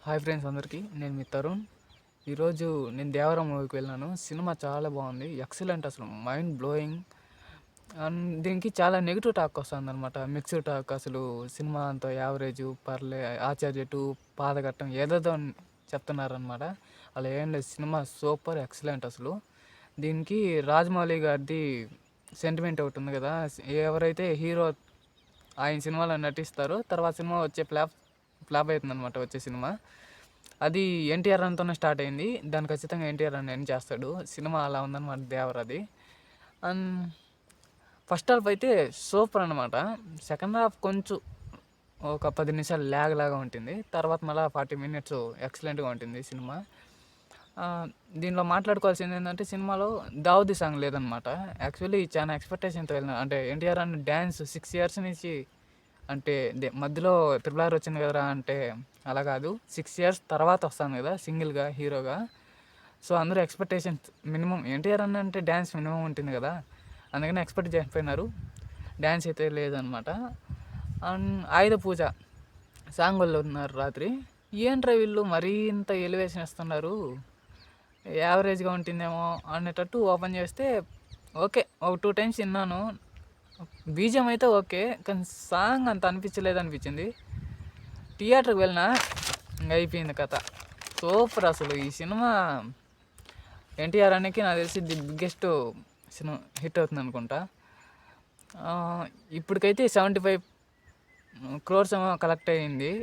Hi friends అందరికీ, నేను మీ తరుణ్. ఈరోజు నేను దేవరా మూవీకి వెళ్ళాను. సినిమా చాలా బాగుంది, ఎక్సలెంట్, అసలు మైండ్ బ్లోయింగ్. అండ్ దీనికి చాలా నెగిటివ్ టాక్ వస్తుంది అనమాట, మిక్స్డ్ టాక్. అసలు సినిమా అంతా యావరేజ్, పర్లే, ఆచార్య టూ, పాతఘట్టం ఏదేదో చెప్తున్నారనమాట. అలా ఏం లేదు, సినిమా సూపర్ ఎక్సలెంట్. అసలు దీనికి రాజమౌళి గారిది సెంటిమెంట్ ఒకటి ఉంది కదా, ఎవరైతే హీరో ఆయన సినిమాలో నటిస్తారో తర్వాత సినిమా వచ్చే ఫ్లాప్ అవుతుంది అనమాట. వచ్చే సినిమా అది ఎన్టీఆర్ అంతోనే స్టార్ట్ అయింది, దాన్ని ఖచ్చితంగా ఎన్టీఆర్ అని ఎండ్ చేస్తాడు. సినిమా అలా ఉందన్నమాట దేవరది. అండ్ ఫస్ట్ హాఫ్ అయితే సూపర్ అనమాట. సెకండ్ హాఫ్ కొంచెం ఒక 10 నిమిషాలు ల్యాగ్ లాగా ఉంటుంది, తర్వాత మళ్ళీ 40 మినిట్స్ ఎక్సలెంట్గా ఉంటుంది సినిమా. దీనిలో మాట్లాడుకోవాల్సింది ఏంటంటే, సినిమాలో దావుదీ సాంగ్ లేదనమాట. యాక్చువల్లీ చాలా ఎక్స్పెక్టేషన్తో వెళ్ళిన, అంటే ఎన్టీఆర్ అని డ్యాన్స్ 6 years నుంచి, అంటే మధ్యలో RRR వచ్చింది కదరా అంటే అలా కాదు, 6 years తర్వాత వస్తాను కదా సింగిల్గా హీరోగా. సో అందరూ ఎక్స్పెక్టేషన్స్ మినిమం, ఎన్టీఆర్ అని అంటే డ్యాన్స్ మినిమం ఉంటుంది కదా, అందుకని ఎక్స్పెక్ట్ చేయకపోయినారు. డ్యాన్స్ అయితే లేదనమాట. అండ్ ఆయుధ పూజ సాంగ్ వాళ్ళు ఉన్నారు రాత్రి, ఏంట్రా వీళ్ళు మరీ ఇంత ఎలివేషన్ ఇస్తున్నారు, యావరేజ్గా ఉంటుందేమో అనేటట్టు ఓపెన్ చేస్తే ఓకే, ఒక 2 times విన్నాను. బీజం అయితే ఓకే, కానీ సాంగ్ అంత అనిపించలేదు అనిపించింది. థియేటర్కి వెళ్ళినా ఇంకా అయిపోయింది కథ. సూపర్ అసలు ఈ సినిమా. ఎన్టీఆర్ అనికి నాకు తెలిసి ది బిగ్గెస్ట్ సినిమా హిట్ అవుతుంది అనుకుంటా. ఇప్పటికైతే 75 crores ఏమో కలెక్ట్ అయ్యింది.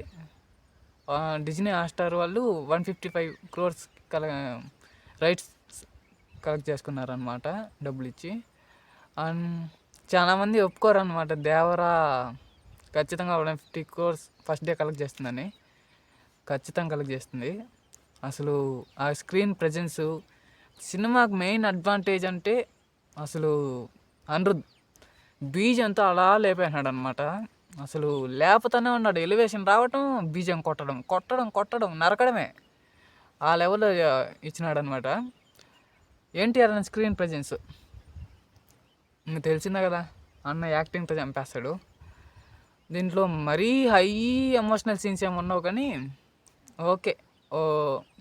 డిజ్నీ హాట్స్టార్ వాళ్ళు 155 crores రైట్స్ కలెక్ట్ చేసుకున్నారనమాట డబ్బులు ఇచ్చి. అండ్ చాలామంది ఒప్పుకోరు అనమాట, దేవరా ఖచ్చితంగా 150 crores ఫస్ట్ డే కలెక్ట్ చేస్తుందని. ఖచ్చితంగా కలెక్ట్ చేస్తుంది. అసలు ఆ స్క్రీన్ ప్రజెన్సు, సినిమాకి మెయిన్ అడ్వాంటేజ్ అంటే అసలు అనిరుద్ బీజంతో అలా లేపేసినాడు అనమాట. అసలు లేపుతూనే ఉన్నాడు, ఎలివేషన్ రావటం, బీజం కొట్టడం కొట్టడం కొట్టడం నరకడమే, ఆ లెవెల్లో ఇచ్చినాడు అనమాట. ఎన్టీఆర్ అనే స్క్రీన్ ప్రజెన్స్ ఇంక తెలిసిందే కదా, అన్న యాక్టింగ్తో చంపేస్తాడు. దీంట్లో మరీ హై ఎమోషనల్ సీన్స్ ఏమి ఉన్నావు కానీ ఓకే, ఓ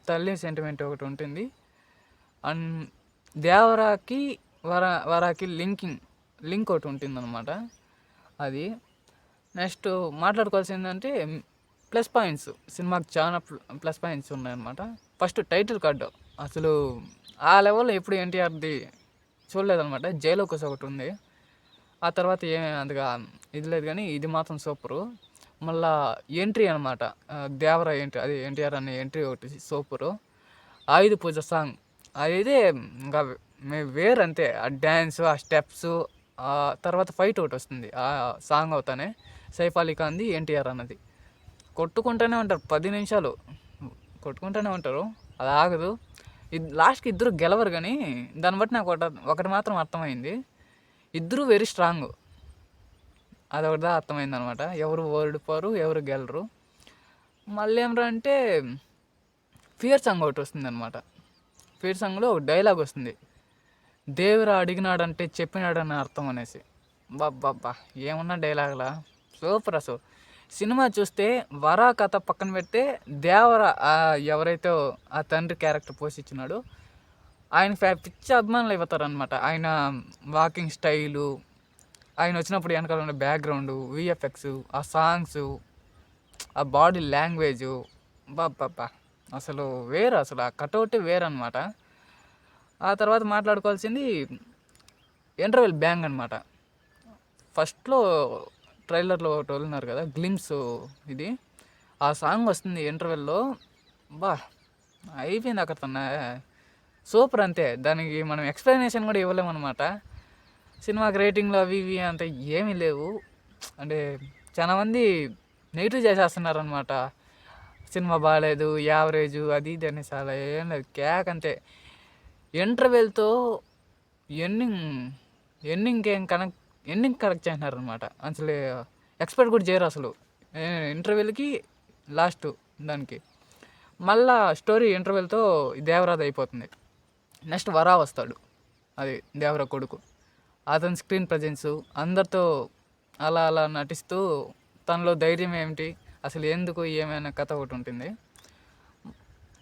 తల్లి సెంటిమెంట్ ఒకటి ఉంటుంది. అండ్ దేవరాకి వరాకి లింక్ ఒకటి ఉంటుంది అనమాట. అది నెక్స్ట్ మాట్లాడుకోవాల్సిందంటే ప్లస్ పాయింట్స్, సినిమాకి చాలా ప్లస్ పాయింట్స్ ఉన్నాయన్నమాట. ఫస్ట్ టైటిల్ కార్డు, అసలు ఆ లెవెల్లో ఎప్పుడు ఎన్టీఆర్ది చూడలేదన్నమాట. జైలోకి ఒకటి ఉంది, ఆ తర్వాత అంతగా ఇది లేదు, కానీ ఇది మాత్రం సూపరు. మళ్ళా ఎంట్రీ అనమాట, దేవరా ఎంట్రీ, అది ఎన్టీఆర్ అనే ఎంట్రీ ఒకటి సూపరు. ఆయుధ పూజ సాంగ్ అదైతే ఇంకా వేరు అంతే, ఆ డ్యాన్స్, ఆ స్టెప్స్, ఆ తర్వాత ఫైట్ ఒకటి వస్తుంది ఆ సాంగ్ అవుతానే, సైఫ్ అలీ ఖాన్ది ఎన్టీఆర్ అన్నది. కొట్టుకుంటూనే ఉంటారు 10 నిమిషాలు, కొట్టుకుంటూనే ఉంటారు, అది ఆగదు. లాస్ట్కి ఇద్దరు గెలవరు, కానీ దాన్ని బట్టి నాకు ఒకటి మాత్రం అర్థమైంది, ఇద్దరు వెరీ స్ట్రాంగ్. అదొకటిదా అర్థమైంది అనమాట, ఎవరు ఓడిపోరు, ఎవరు గెలరు. మళ్ళీ ఏమరా అంటే ఫియర్ సాంగ్ ఒకటి వస్తుంది అనమాట. ఫియర్ సాంగ్లో ఒక డైలాగ్ వస్తుంది, దేవురా అడిగినాడంటే చెప్పినాడని అర్థం అనేసి. బాబ్బా ఏమన్నా డైలాగ్లా, సూపర్ అసలు. సినిమా చూస్తే వరా కథ పక్కన పెడితే దేవర ఎవరైతే ఆ తండ్రి క్యారెక్టర్ పోషించినాడో ఆయన పిచ్చి అభిమానులు అయిపోతారనమాట. ఆయన వాకింగ్ స్టైలు, ఆయన వచ్చినప్పుడు వెనకాల ఉండే బ్యాక్గ్రౌండ్, విఎఫ్ఎక్స్, ఆ సాంగ్స్, ఆ బాడీ లాంగ్వేజు, బాబ్బా అసలు వేరు, అసలు ఆ కటౌటే వేరు అనమాట. ఆ తర్వాత మాట్లాడుకోవాల్సింది ఇంటర్వెల్ బ్యాంగ్ అనమాట. ఫస్ట్లో ట్రైలర్లో ఒకటి వదిలినారు కదా గ్లిమ్స్, ఇది ఆ సాంగ్ వస్తుంది ఇంటర్వెల్లో, అయిపోయింది అక్కడ సూపర్ అంతే. దానికి మనం ఎక్స్ప్లెనేషన్ కూడా ఇవ్వలేమన్నమాట. సినిమాకి రేటింగ్లు అవి ఇవి అంత ఏమీ లేవు, అంటే చాలామంది నెగిటివ్ చేసేస్తున్నారు అనమాట, సినిమా బాగాలేదు, యావరేజు, అది ఇది అనేసి. అలా ఏం లేదు, క్యాక్ అంతే. ఇంటర్వెల్తో ఎండింగ్ కరెక్ట్ చేసినారు అనమాట. అసలు ఎక్స్పెక్ట్ కూడా చేయరు అసలు ఇంటర్వెల్కి, లాస్ట్ దానికి. మళ్ళా స్టోరీ ఇంటర్వెల్తో దేవరాది అయిపోతుంది. నెక్స్ట్ వరా వస్తాడు, అది దేవరా కొడుకు. అతని స్క్రీన్ ప్రజెన్సు, అందరితో అలా నటిస్తూ తనలో ధైర్యం ఏమిటి, అసలు ఎందుకు, ఏమైనా కథ ఒకటి ఉంటుంది.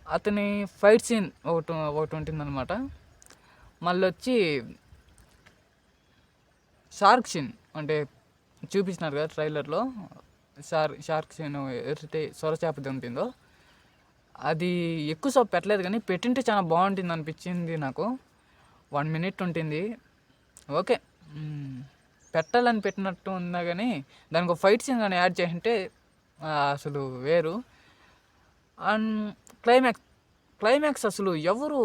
అతని ఫైట్ సీన్ ఒకటి ఉంటుందన్నమాట. మళ్ళీ వచ్చి షార్క్ సీన్ అంటే చూపించినారు కదా ట్రైలర్లో, షార్క్ సీన్ ఎరితే సొరచేప ఉంటుందో అది ఎక్కువసేపు పెట్టలేదు, కానీ పెట్టింటే చాలా బాగుంటుంది అనిపించింది నాకు. 1 minute ఉంటుంది ఓకే. పెట్టాలని పెట్టినట్టు ఉన్నా కానీ దానికి ఒక ఫైట్ సీన్ కానీ యాడ్ చేసింటే అసలు వేరు. అండ్ క్లైమాక్స్ అసలు ఎవరు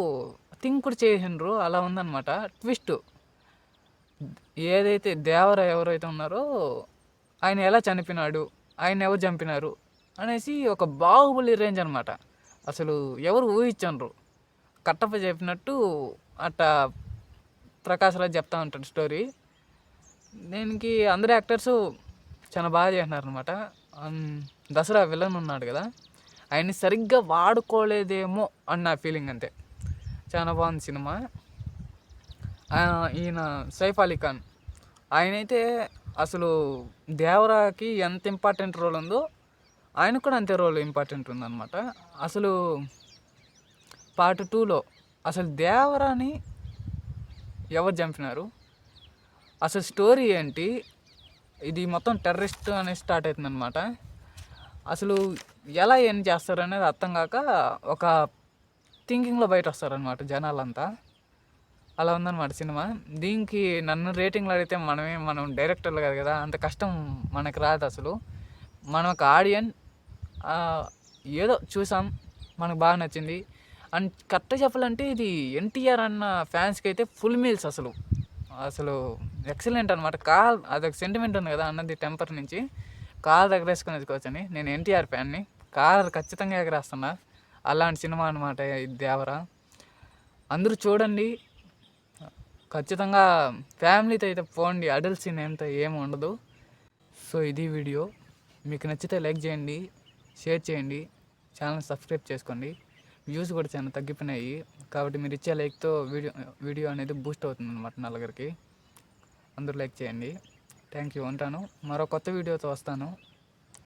థింక్ కూడా చేసిండ్రు అలా ఉందన్నమాట. ట్విస్ట్ ఏదైతే దేవర ఎవరైతే ఉన్నారో ఆయన ఎలా చనిపోయినాడు, ఆయన ఎవరు చంపినారు అనేసి ఒక బాహుబలి రేంజ్ అనమాట. అసలు ఎవరు ఊహించండ్రు. కట్టప్ప చెప్పినట్టు అట్టా ప్రకాష్ రాజ్ చెప్తా ఉంటాడు స్టోరీ. దీనికి అందరు యాక్టర్స్ చాలా బాగా చేసినారు అనమాట. దసరా విలన్ ఉన్నాడు కదా, ఆయన్ని సరిగ్గా వాడుకోలేదేమో అని నా ఫీలింగ్ అంతే. చాలా బాగుంది సినిమా. ఈయన సైఫ్ అలీ ఖాన్ ఆయనైతే అసలు దేవరాకి ఎంత ఇంపార్టెంట్ రోల్ ఉందో ఆయనకు కూడా అంతే రోల్ ఇంపార్టెంట్ ఉందన్నమాట. అసలు పార్ట్ 2లో అసలు దేవరాని ఎవరు చంపినారు, అసలు స్టోరీ ఏంటి, ఇది మొత్తం టెర్రరిస్ట్ అనేది స్టార్ట్ అవుతుందన్నమాట. అసలు ఎలా ఏం చేస్తారు అనేది అర్థం కాక ఒక థింకింగ్లో బయట వస్తారనమాట జనాలంతా. అలా ఉందన్నమాట సినిమా. దీనికి నన్ను రేటింగ్లు అడిగితే మనం డైరెక్టర్లు కాదు కదా, అంత కష్టం మనకు రాదు అసలు. మనం ఒక ఆడియన్ ఏదో చూసాం, మనకు బాగా నచ్చింది. అండ్ కరెక్ట్గా చెప్పాలంటే ఇది ఎన్టీఆర్ అన్న ఫ్యాన్స్కి అయితే ఫుల్ మీల్స్ అసలు ఎక్సలెంట్ అనమాట. అదొక సెంటిమెంట్ ఉంది కదా అన్నది టెంపర్ నుంచి కాలు ఎగరేసుకుని ఎదుకోవచ్చని. నేను ఎన్టీఆర్ ఫ్యాన్ని, కారు ఖచ్చితంగా ఎగరేస్తున్నా. అలాంటి సినిమా అనమాట ఇది దేవరా. అందరూ చూడండి ఖచ్చితంగా. ఫ్యామిలీతో అయితే పోండి, అడల్ట్ సీన్ ఏమి ఉండదు. సో ఇది వీడియో. మీకు నచ్చితే లైక్ చేయండి, షేర్ చేయండి, ఛానల్ సబ్స్క్రైబ్ చేసుకోండి. వ్యూస్ కూడా చాలా తగ్గిపోయినాయి కాబట్టి మీరు ఇచ్చే లైక్తో వీడియో అనేది బూస్ట్ అవుతుంది అనమాట నలుగురికి. అందరూ లైక్ చేయండి. Thank you. ఉంటాను. మరో కొత్త వీడియోతో వస్తాను.